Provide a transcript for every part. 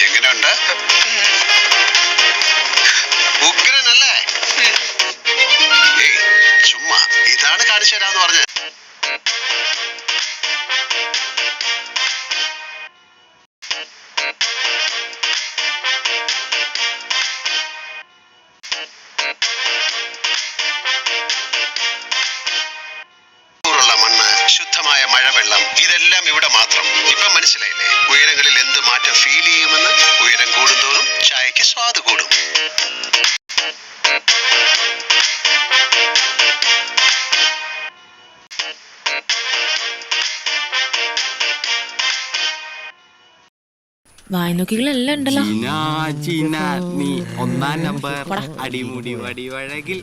എങ്ങനെയുണ്ട്? ഉഗ്രനല്ലേ? ഏയ് ചുമ്മാ ഇതാണ് കാണിച്ചു തരാന്ന് പറഞ്ഞ. മണ്ണ്, ശുദ്ധമായ മഴവെള്ളം, ഇതെല്ലാം ഇവിടെ മാത്രം. ഇപ്പം മനസ്സിലായില്ലേ ഉയരങ്ങളിൽ എന്ത് മാറ്റം ഫീൽ ചെയ്യുമെന്ന്? ഉയരം കൂടുന്തോറും ചായക്ക് സ്വാദ് കൂടും. വായനോക്കികളെല്ലാം ഉണ്ടല്ലോ. നീ ഒന്നാം നമ്പർ അടിമുടി വടിവഴകിൽ.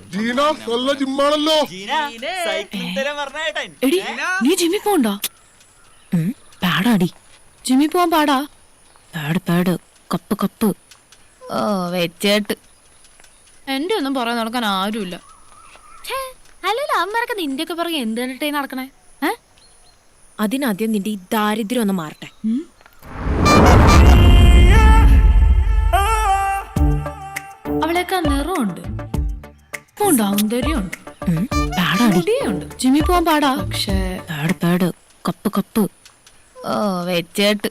എടി നീ ജിമ്മി പോണ്ടോ? പാടാടി ജിമ്മി പോവാൻ പാടാ. പാട് കപ്പ് കപ്പ്. ഓ വെച്ചേട്ട് എന്റെ ഒന്നും പറയാൻ നടക്കാൻ ആരുമില്ല. അല്ലല്ലോ അമ്മരൊക്കെ നിന്റെയൊക്കെ പറയും എന്തിട്ടെ നടക്കണേ. അതിനാദ്യം നിന്റെ ഈ ദാരിദ്ര്യം ഒന്ന് മാറട്ടെ. അവളെയൊക്കെ നിറമുണ്ട്, സൗന്ദര്യമുണ്ട്, പാടാടിയുണ്ട്. ജിമ്മി പോവാൻ പാടാ. പക്ഷേ പാട് കപ്പ് കപ്പ്. ഓ വെച്ചേട്ട്